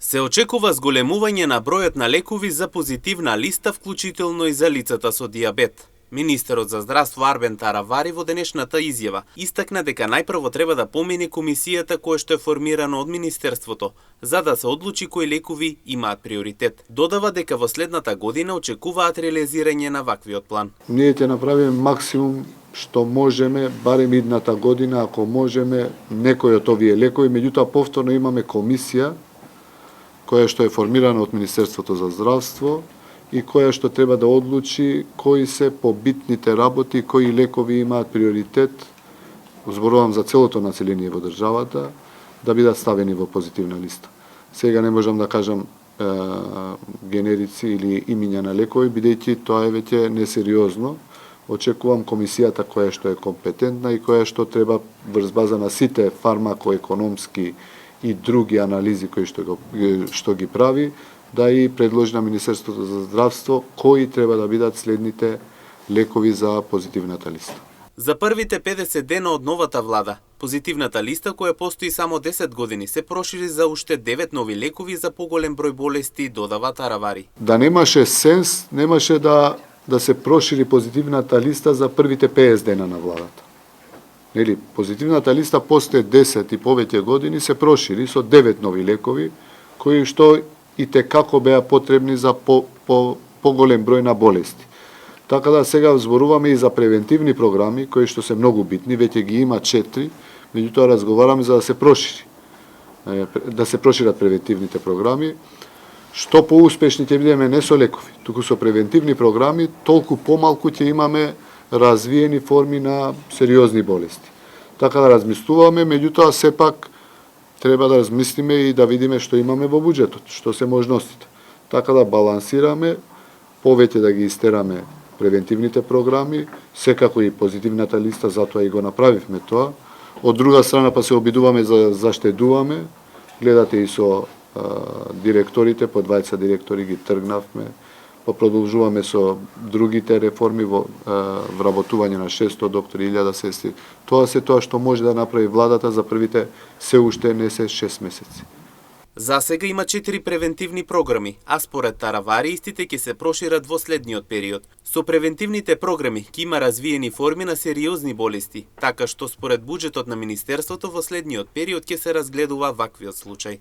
Се очекува зголемување на бројот на лекови за позитивна листа, вклучително и за лицата со дијабет. Министерот за здравство Арбен Таравари во денешната изјава истакна дека најпрво треба да помине комисијата која што е формирана од Министерството, за да се одлучи кои лекови имаат приоритет. Додава дека во следната година очекуваат реализирање на ваквиот план. Ние ќе направиме максимум што можеме, барем идната година, ако можеме, некој од овие лекови, меѓутоа повторно имаме комисија која што е формирана од Министерството за здравство и која што треба да одлучи кои се побитните работи, кои лекови имаат приоритет, зборувам за целото население во државата, да бидат ставени во позитивна листа. Сега не можам да кажам генерици или имиња на лекови, бидејќи тоа е веќе несериозно. Очекувам комисијата која што е компетентна и која што треба врз база на сите фармакоекономски и други анализи кои што ги прави, да и предложи на Министерството за здравство кои треба да бидат следните лекови за позитивната листа. За првите 50 дена од новата влада, позитивната листа која постои само 10 години се прошири за уште 9 нови лекови за поголем број болести, додава Таравари. Да немаше сенс, немаше да се прошири позитивната листа за првите 50 дена на владата. Нели, позитивната листа после 10 и повеќе години се прошири со 9 нови лекови, кои што и текако беа потребни за поголем број на болести. Така да сега зборуваме и за превентивни програми, кои што се многу битни, веќе ги има 4, меѓутоа разговараме за да се прошири. Да се прошират превентивните програми. Што поуспешни ќе бидеме не со лекови, туку со превентивни програми, толку помалку ќе имаме развиени форми на сериозни болести. Така да размислуваме, меѓутоа сепак треба да размислиме и да видиме што имаме во буџетот, што се можностите. Така да балансираме, повеќе да ги истераме превентивните програми, секако и позитивната листа, затоа и го направивме тоа. Од друга страна па се обидуваме да заштедуваме, гледате и со директорите, по 20 директори ги тргнавме, продолжуваме со другите реформи во вработување на 600 доктори, 1000 сестри. Тоа се тоа што може да направи владата за првите се уште не се 6 месеци. За сега има 4 превентивни програми, а според Таравари истите ќе се прошират во следниот период. Со превентивните програми ќе има развиени форми на сериозни болести, така што според буџетот на Министерството во следниот период ќе се разгледува ваквиот случај.